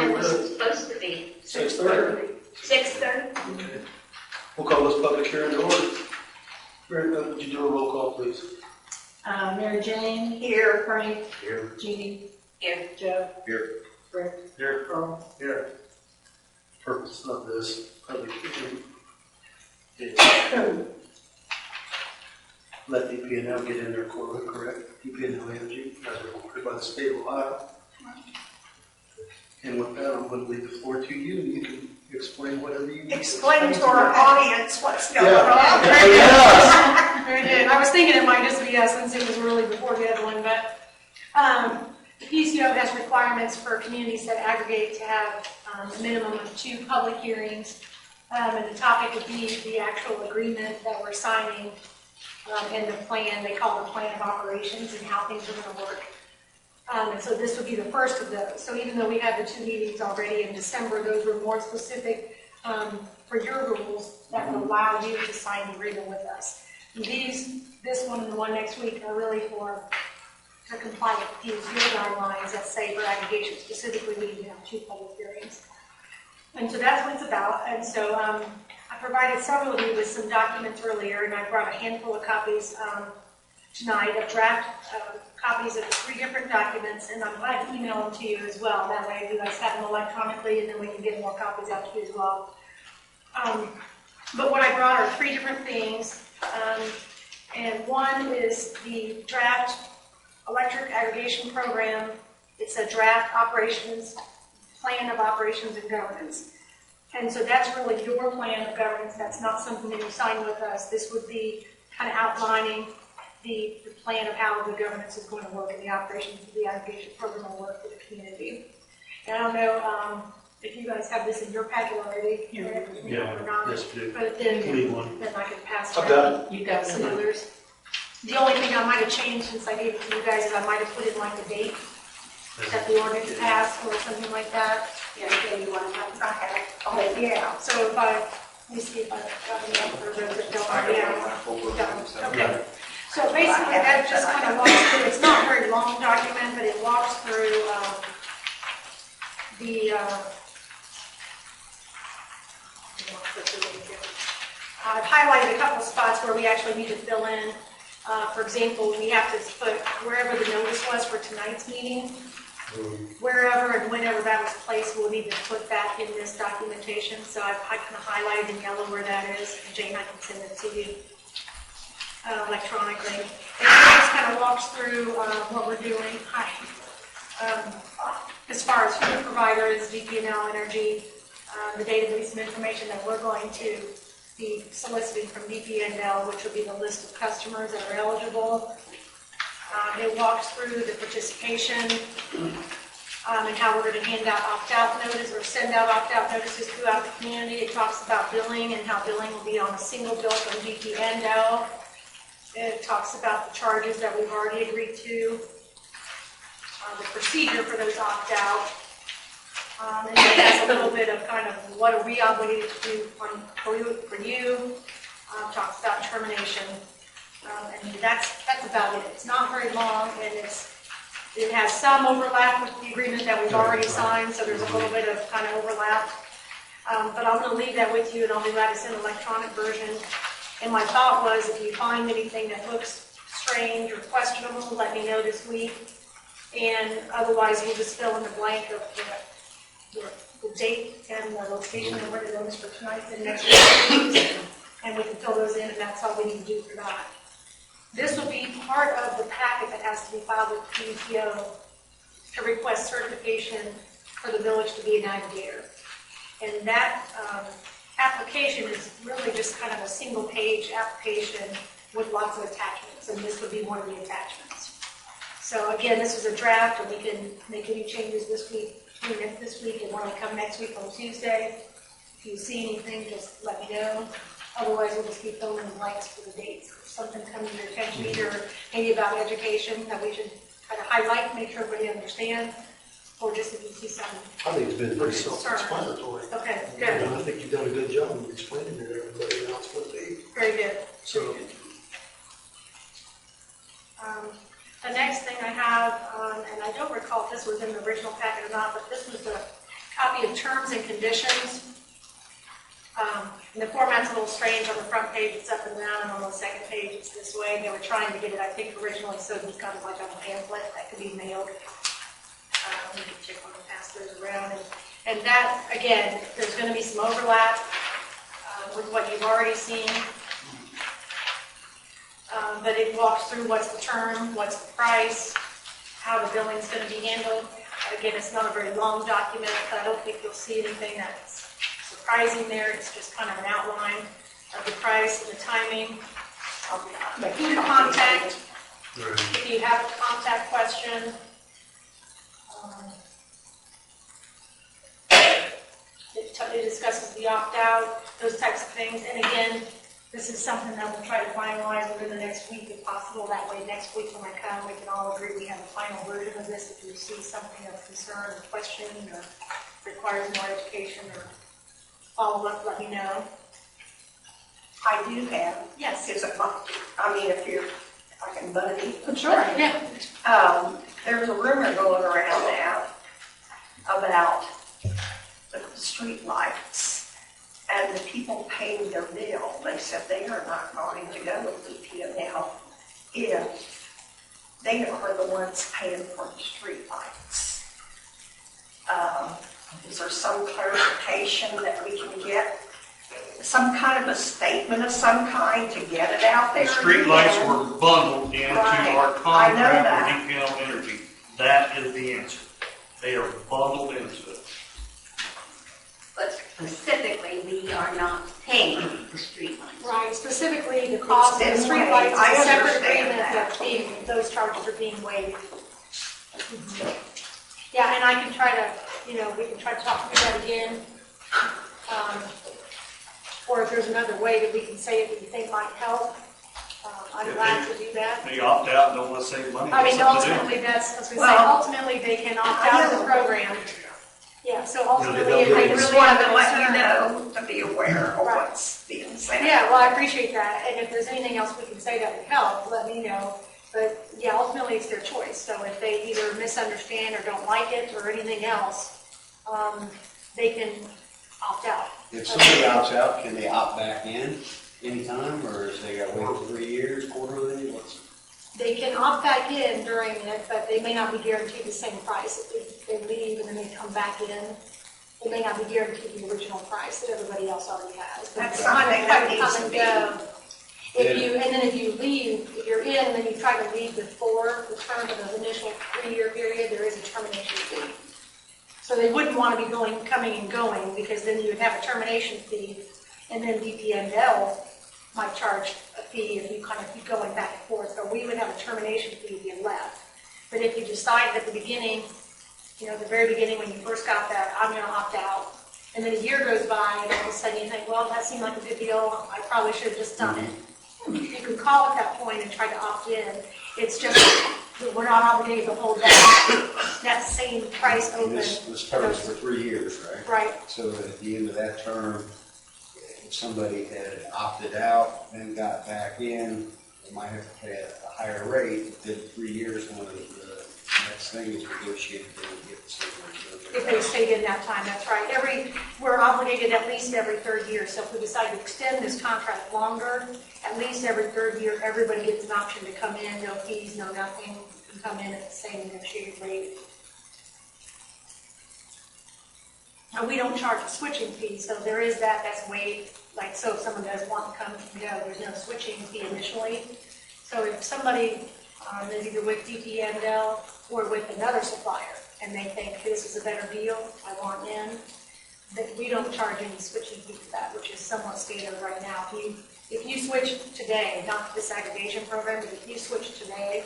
When was it supposed to be? 6:30. 6:30? Okay. We'll call this public hearing to order. Mary Beth, would you do a roll call, please? Mary Jane. Here. Frank. Here. Judy. Here. Joe. Here. Rick. Here. Earl. Here. Purpose of this public hearing is let DPL get in their quota, correct? DPL Energy, as required by the state of Ohio. And with that, I'm going to leave the floor to you. You can explain whatever you need. Explain to our audience what's going on. Yes. Very good. I was thinking it might just be us since it was really before the other one, but the PCO has requirements for communities that aggregate to have a minimum of 2 public hearings, and the topic would be the actual agreement that we're signing and the plan. They call it the plan of operations and how things are going to work. And so this would be the first of those. So even though we had the 2 meetings already in December, those were more specific for your rules that would allow you to sign the agreement with us. This one and the one next week are really to comply with these your guidelines that say for aggregation specifically we need to have 2 public hearings. And so that's what it's about. And so I provided several of you with some documents earlier, and I brought a handful of copies tonight of draft copies of the 3 different documents, and I'm glad to email them to you as well. That way you guys have them electronically, and then we can get more copies out to you as well. But what I brought are 3 different things, and one is the draft electric aggregation program. It's a draft operations plan of operations and governance. And so that's really your plan of governance. That's not something that you sign with us. This would be kind of outlining the plan of how the governance is going to work and the operations of the aggregation program will work for the community. And I don't know if you guys have this in your packet already, or not, Yes, we do. but We need one. then I can pass I've around got it. You got some it. others. The only thing I might have changed since I gave it to you guys is I might have put in like the date that the ordinance passed or something like that. Yeah, you want to have, okay. Okay, yeah, so if let me see if I've got any up for those that don't already have. Okay, so basically that just kind of walks through, it's not a very long document, but it walks through I've highlighted a couple spots where we actually need to fill in. For example, we have to put wherever the notice was for tonight's meeting, wherever and whenever that was placed, we'll need to put that in this documentation. So I kind of highlighted in yellow where that is. And Jane, I can send it to you electronically. And it just kind of walks through what we're doing. As far as who the provider is, DPL Energy, the database of information that we're going to be soliciting from DPL, which will be the list of customers that are eligible. It walks through the participation and how we're going to hand out opt-out notices or send out opt-out notices throughout the community. It talks about billing and how billing will be on a single bill from DPL. It talks about the charges that we've already agreed to, the procedure for those opt-out, and it has a little bit of kind of what are we obligated to do for you. Talks about termination. And that's about it. It's not very long, and it has some overlap with the agreement that we've already signed, so there's a little bit of kind of overlap. But I'm going to leave that with you, and I'll do that as an electronic version. And my thought was, if you find anything that looks strange or questionable, let me know this week. And otherwise, we'll just fill in the blank of the date and the location and where the notice for tonight and next week. And we can fill those in, and that's all we need to do for that. This will be part of the packet that has to be filed with PCO to request certification for the village to be an aggregator. And that application is really just kind of a single page application with lots of attachments, and this would be one of the attachments. So again, this is a draft, and we can make any changes this week, this week, and when I come next week on Tuesday. If you see anything, just let me know. Otherwise, we'll just keep filling in blanks for the dates. If something comes to your attention, either maybe about education that we should kind of highlight, make sure everybody understands, or just if you see something. I think it's been pretty self-explanatory. Okay, And good. I think you've done a good job of explaining to everybody how it's going to be. Very good. So, The next thing I have, and I don't recall if this was in the original packet or not, but this was the copy of terms and conditions. And the format's a little strange. On the front page, it's up and down, and on the second page, it's this way. They were trying to get it, I think, originally, so it's kind of like a pamphlet that could be mailed. We can check on the pass those around. And that, again, there's going to be some overlap with what you've already seen. But it walks through what's the term, what's the price, how the billing's going to be handled. Again, it's not a very long document, but I don't think you'll see anything that's surprising there. It's just kind of an outline of the price and the timing. Who to contact, if you have a contact question. It discusses the opt-out, those types of things. And again, this is something that we'll try to finalize within the next week if possible. That way next week when I come, we can all agree we have a final version of this. If you see something of concern or question or requires more education or follow-up, let me know. I do have. Yes. Because I mean, if I can butt in. Sure. Yeah. There's a rumor going around now about the street lights and the people paying their bill. They said they are not going to go with DPL if they are the ones paying for the street lights. Is there some clarification that we can get? Some kind of a statement of some kind to get it out there? The streetlights were bundled into Right. our I know contract that. with DPL Energy. That is the answer. They are bundled into it. But specifically, we are not paying for streetlights. Right, specifically the cost of the It's been streetlights waived. is I a separate understand agreement that. that those charges are being waived. Yeah, and I can try to, we can try to talk through that again. Or if there's another way that we can say it that you think might help, I'm glad to do that. They opt out and don't want to save money. I mean, It's up to them. ultimately, that's, as we say, Well, ultimately, they can opt out of the program. Yeah, so ultimately, they'll if do they I it. really just have wanted a to let you concern. know to be aware of what's being said. Yeah, well, I appreciate that, and if there's anything else we can say that would help, let me know. But yeah, ultimately, it's their choice, so if they either misunderstand or don't like it or anything else, they can opt out. If somebody opts out, can they opt back in anytime, or is they got to wait 3 years, quarterly? They can opt back in during it, but they may not be guaranteed the same price. If they leave and then they come back in, they may not be guaranteed the original price that everybody else already has. But That's they kind of something that come needs and to be- go. If you leave, if you're in and then you try to leave before the term of the initial 3-year period, there is a termination fee. So they wouldn't want to be coming and going, because then you would have a termination fee, and then DPNL might charge a fee if you kind of keep going back and forth. So we would have a termination fee if you left. But if you decided at the beginning, the very beginning when you first got that, I'm going to opt out, and then a year goes by and all of a sudden you think, well, that seemed like a good deal, I probably should have just done it. You can call at that point and try to opt in. It's just that we're not obligated to hold that same price And open. this term is for 3 years, right? Right. So at the end of that term, if somebody had opted out, then got back in, they might have to pay a higher rate. Then 3 years, when the next thing is negotiated, they would get the same rate. If they stayed in that time, that's right. We're obligated at least every 3rd year. So if we decide to extend this contract longer, at least every 3rd year, everybody gets an option to come in, no fees, no nothing, and come in at the same negotiated rate. Now, we don't charge a switching fee, so there is that's waived. Like, so if someone does want to come and go, there's no switching fee initially. So if somebody is either with DPNL or with another supplier, and they think this is a better deal, I want in, that we don't charge any switching fee for that, which is somewhat standard right now. If you switch today, not the disaggregation program, but if you switch today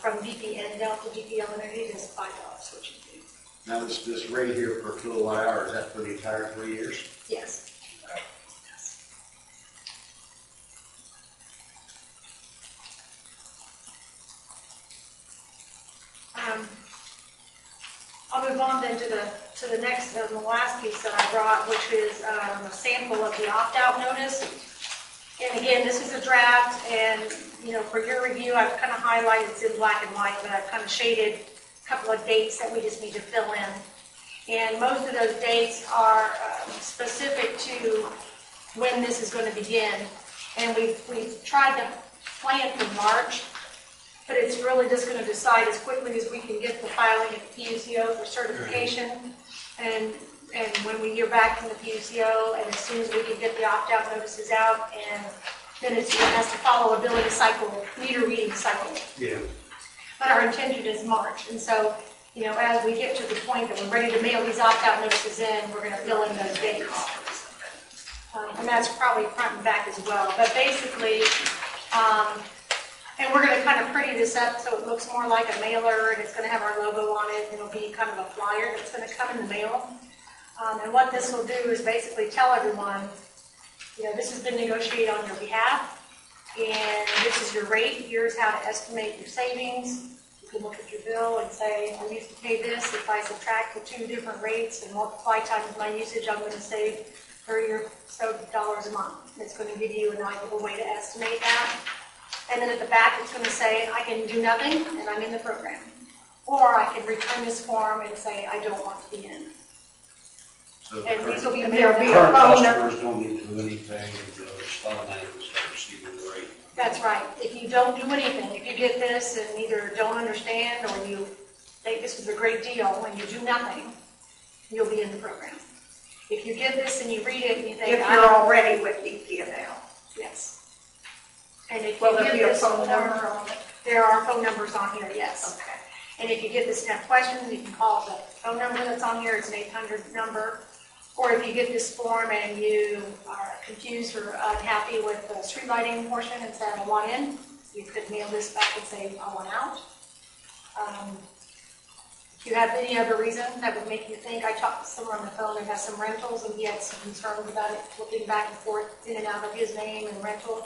from DPNL to DPL Energy, there's a $5 switching fee. Now, this rate here per kilowatt hour, is that for the entire 3 years? Yes. I'll move on then to the next, the last piece that I brought, which is a sample of the opt-out notice. And again, this is a draft, and for your review, I've kind of highlighted, it's in black and white, but I've kind of shaded a couple of dates that we just need to fill in. And most of those dates are specific to when this is going to begin. And we've tried to plan for March, but it's really just going to decide as quickly as we can get the filing at the PUCO for certification. And when we hear back from the PUCO, and as soon as we can get the opt-out notices out, and then it has to follow a billing cycle, meter reading cycle. Yeah. But our intention is March, and so, you know, as we get to the point that we're ready to mail these opt-out notices in, we're going to fill in those dates. And that's probably front and back as well. But basically, and we're going to kind of pretty this up so it looks more like a mailer, and it's going to have our logo on it, and it'll be kind of a flyer that's going to come in the mail. And what this will do is basically tell everyone, you know, this has been negotiated on your behalf, and this is your rate. Here's how to estimate your savings. You can look at your bill and say, I used to pay this. If I subtract the two different rates and multiply times my usage, I'm going to save $30 or so a month. It's going to give you an ideal way to estimate that. And then at the back, it's going to say, I can do nothing, and I'm in the program. Or I can return this form and say, I don't want to be in. So And these will be And there'll be a current phone number. customers don't need to do anything until it's automatic and start receiving the rate. That's right. If you don't do anything, if you get this and either don't understand or you think this was a great deal and you do nothing, you'll be in the program. If you get this and you read it and you think, If you're already with DPL. yes. And if Will you there get be a this phone form, number on it? there are phone numbers on here, yes. Okay. And if you get this and have questions, you can call the phone number that's on here. It's an 800 number. Or if you get this form and you are confused or unhappy with the street lighting portion and say, I want in, you could mail this back and say, I want out. If you have any other reason that would make you think, I talked to someone on the phone that has some rentals and he had some concerns about it flipping back and forth in and out of his name and rental,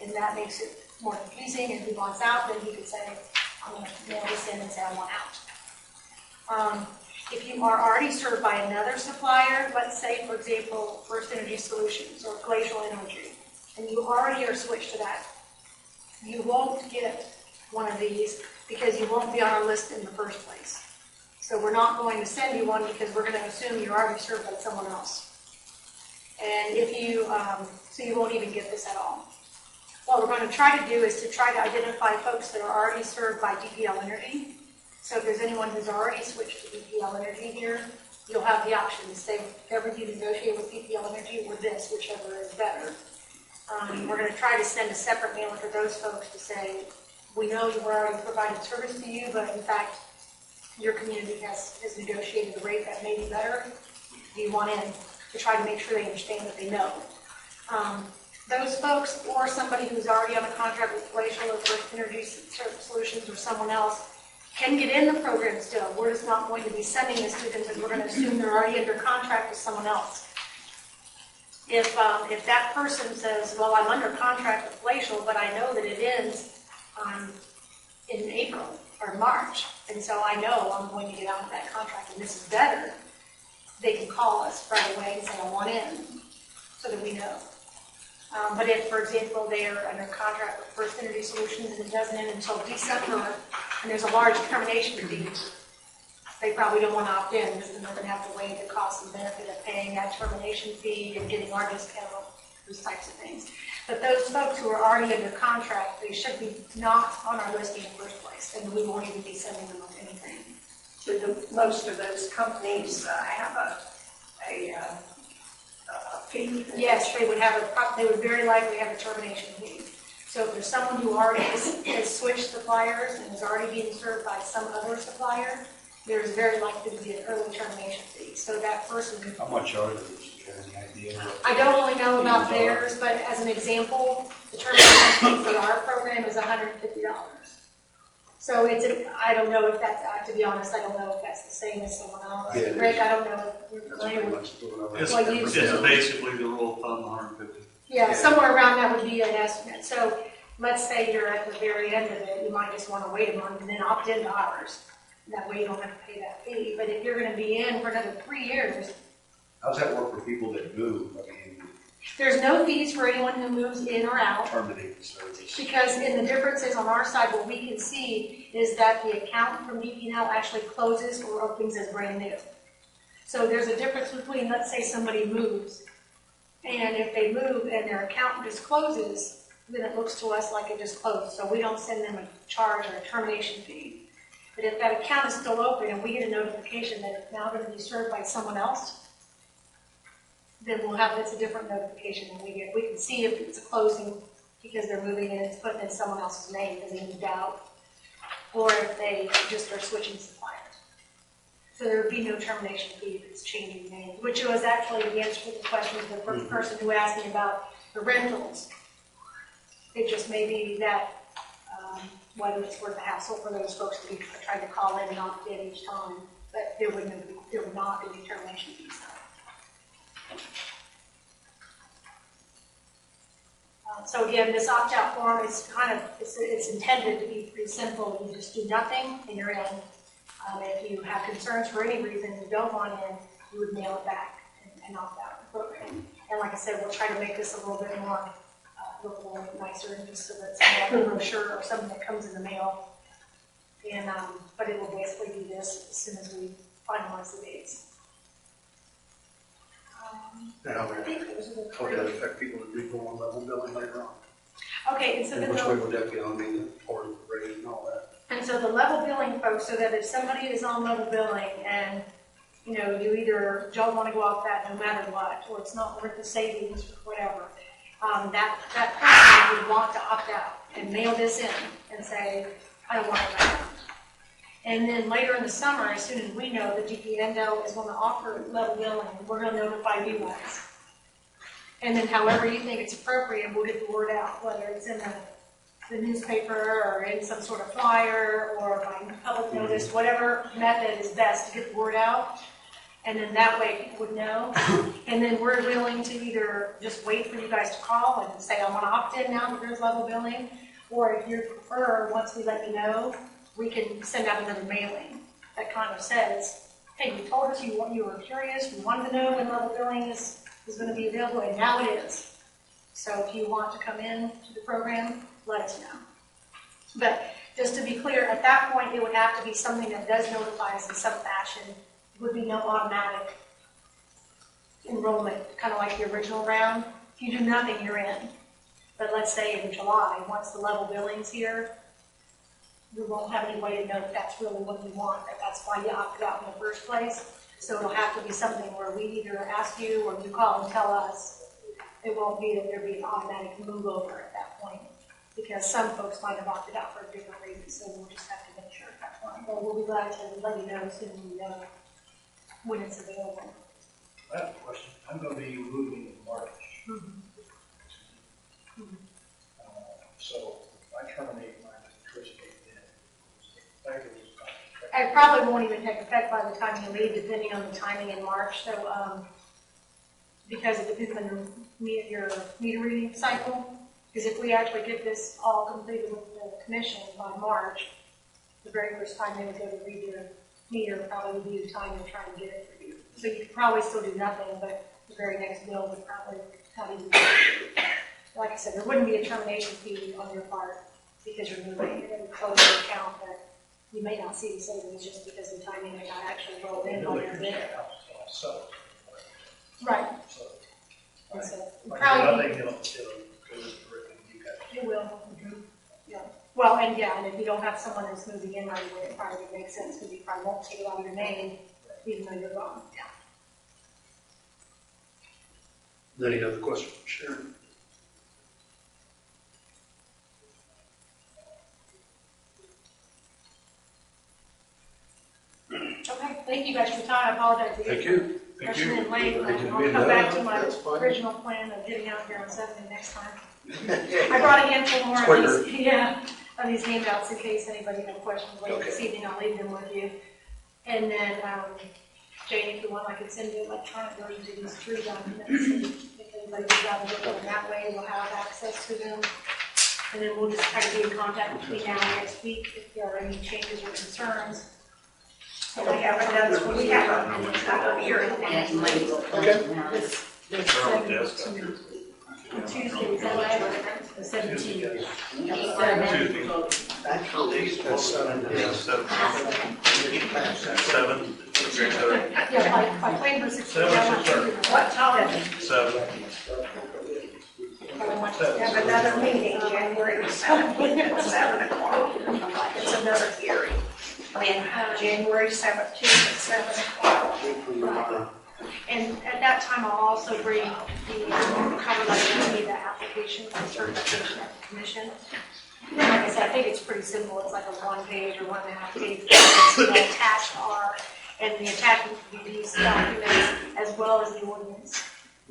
and that makes it more confusing, and he wants out, then he could say, I'm going to mail this in and say I want out. If you are already served by another supplier, let's say, for example, First Energy Solutions or Glacial Energy, and you already are switched to that, you won't get one of these because you won't be on our list in the first place. So we're not going to send you one because we're going to assume you're already served by someone else. And if you, so you won't even get this at all. What we're going to try to do is to try to identify folks that are already served by DPL Energy. So if there's anyone who's already switched to DPL Energy here, you'll have the option to say, whatever you negotiate with DPL Energy or this, whichever is better. We're going to try to send a separate mailer to those folks to say, we know you were already providing service to you, but in fact, your community has negotiated a rate that may be better. Do you want in to try to make sure they understand that they know? Those folks or somebody who's already on a contract with Glacial or First Energy Solutions or someone else can get in the program still. We're just not going to be sending this to them because we're going to assume they're already under contract with someone else. If that person says, well, I'm under contract with Glacial, but I know that it ends in April or March, and so I know I'm going to get out of that contract and this is better, they can call us right away and say, I want in, so that we know. But if, for example, they are under contract with First Energy Solutions and it doesn't end until December, and there's a large termination fee, they probably don't want to opt in because then they're going to have to weigh the cost and benefit of paying that termination fee and getting our discount, those types of things. But those folks who are already under contract, they should be not on our list in the first place, and we won't even be sending them anything. Do most of those companies have a fee? Yes, they would very likely have a termination fee. So if there's someone who already has switched suppliers and is already being served by some other supplier, there's very likely to be an early termination fee. So that person. How much are those? Do you have any idea? I don't really know about theirs, but as an example, the termination fee for our program is $150. So I don't know if that's, to be honest, I don't know if that's the same as someone else. Yeah, Rick, I don't know if you're That's familiar pretty with. much what I It's, was. Well, you- it's basically the rule of thumb, 150. Yeah, somewhere around that would be an estimate. So let's say you're at the very end of it, you might just want to wait a month and then opt into ours. That way you don't have to pay that fee. But if you're going to be in for another 3 years, How's that work for people that move? I mean, there's no fees for anyone who moves in or out. terminate the service. Because in the differences on our side, what we can see is that the account from DPL actually closes or opens as brand new. So there's a difference between, let's say somebody moves, and if they move and their account just closes, then it looks to us like it just closed, so we don't send them a charge or a termination fee. But if that account is still open and we get a notification that it's now going to be served by someone else, then it's a different notification than we get. We can see if it's a closing because they're moving and it's putting in someone else's name because they moved out, or if they just are switching suppliers. So there would be no termination fee if it's changing names, which was actually the answer to the question of the first person who asked me about the rentals. It just may be that whether it's worth the hassle for those folks to be trying to call in and opt in each time, but there would not be termination fees. So again, this opt-out form is it's intended to be pretty simple. You just do nothing and you're in. If you have concerns for any reason you don't want in, you would mail it back and opt out of the program. And like I said, we'll try to make this a little bit more look a little nicer, and just so that it's like a brochure or something that comes in the mail. And but it will basically be this as soon as we finalize the dates. Now, how would that affect people that do go on level billing later on? Okay, and so And then which way would that be on, or rate and all that? and so the level billing folks, so that if somebody is on level billing and you either don't want to go off that no matter what, or it's not worth the savings or whatever, that person would want to opt out and mail this in and say, I don't want to go. And then later in the summer, as soon as we know that DPL is going to offer level billing, we're going to notify you guys. And then however you think it's appropriate, we'll get the word out, whether it's in the newspaper or in some sort of flyer or by public notice, whatever method is best to get the word out. And then that way people would know. And then we're willing to either just wait for you guys to call and say, I want to opt in now that there's level billing. Or if you prefer, once we let you know, we can send out another mailing that kind of says, hey, you told us you were curious, you wanted to know when level billing is going to be available, and now it is. So if you want to come in to the program, let us know. But just to be clear, at that point, it would have to be something that does notify us in some fashion. It would be no automatic enrollment, kind of like the original round. If you do nothing, you're in. But let's say in July, once the level billing's here, we won't have any way to know if that's really what you want, that that's why you opted out in the first place. So it'll have to be something where we either ask you or you call and tell us. It won't be that there'd be an automatic move over at that point, because some folks might have opted out for a different reason, so we'll just have to make sure at that point. But we'll be glad to let you know as soon as we know when it's available. I have a question. I'm going to be moving in March. So if I terminate my electricity then, It probably won't even take effect by the time you leave, depending on the timing in March. So, because it depends on your meter reading cycle. Because if we actually get this all completed with the commission by March, the very first time they would go to read your meter probably would be the time they're trying to get it for you. So you could probably still do nothing, but the very next bill would probably have you. Like I said, there wouldn't be a termination fee on your part because you're moving. It would close your account, but you may not see the savings just because the timing may not actually roll in on your bill. Right. And so probably nothing else goes to you guys. it will. Yeah. Well, and if you don't have someone that's moving in right away, it probably makes sense because you probably won't take it out of your name even though you're gone. Yeah. Any other questions for Sharon? Okay. Thank you guys for your time. I apologize. Thank you. Rushing in late. Thank you for I'll being come back done. to my That's fine. original plan of getting out here on Saturday next time. I brought a handful more It's of these, of these handouts in case anybody had questions later this evening. I'll leave them with you. And then, Jane, if you want, I can send you electronic versions of these three documents. If anybody would rather look at them that way, we'll have access to them. And then we'll just try to be in contact between now and next week if there are any changes or concerns. And we have another, we have a hearing next Monday. Tuesday, is that right? The 17th. Tuesday. That's 7. Seven. Yeah, I planned for 6:30. What time? So, We have another meeting, January 17th at 7 o'clock. It's another hearing. When, January 17th at 7 o'clock. And at that time, I'll also bring the cover letter to the application for certification at the commission. Like I said, I think it's pretty simple. It's like a 1 page or 1.5 page. The attached are, and the attachment will be these documents as well as the ordinance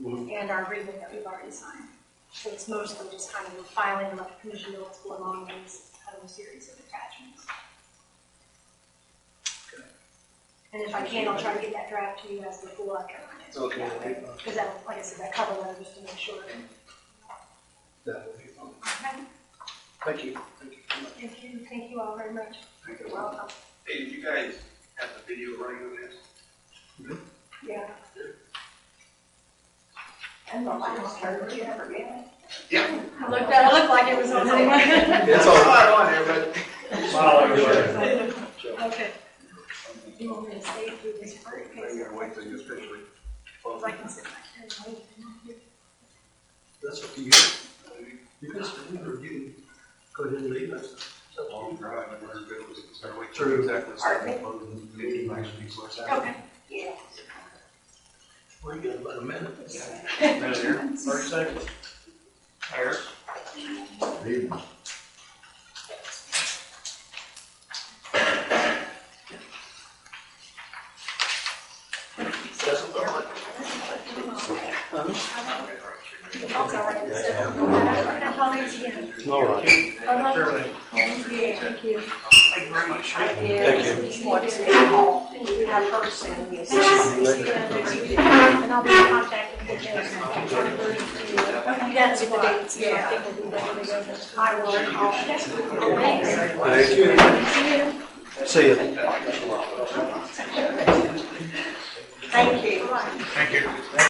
and our agreement that we've already signed. So it's mostly just kind of filing and let the commission know what's going on in this kind of a series of attachments. And if I can, I'll try to get that draft to you as before I come on. Okay. Because that, like I said, that cover letter just to make sure. That would be fine. Okay. Thank you. Thank you. Thank you all very much. You're welcome. Hey, did you guys have the video running on this? Yeah. And the last time, did you ever get it? Yeah. It looked like it was on there. It's It's all right. not on there, but. smile like you're Okay. You want me to stay through this part? I'm gonna wait till you officially. I can sit back here and wait. That's up to you. You can stay or you can go ahead and leave us. It's up to you. True. Exactly. Okay. Yeah. We got about a minute. Minute here, 30 seconds. Harris? All right. Sure thing. Thank you. Thank you very much. I did. Thank you. What's it called? Have her send me a. And I'll be in contact with the judge. You got to see the dates. Yeah. I think we'll be ready to go. I will call. Thank you. See you. Thank you. Thank you.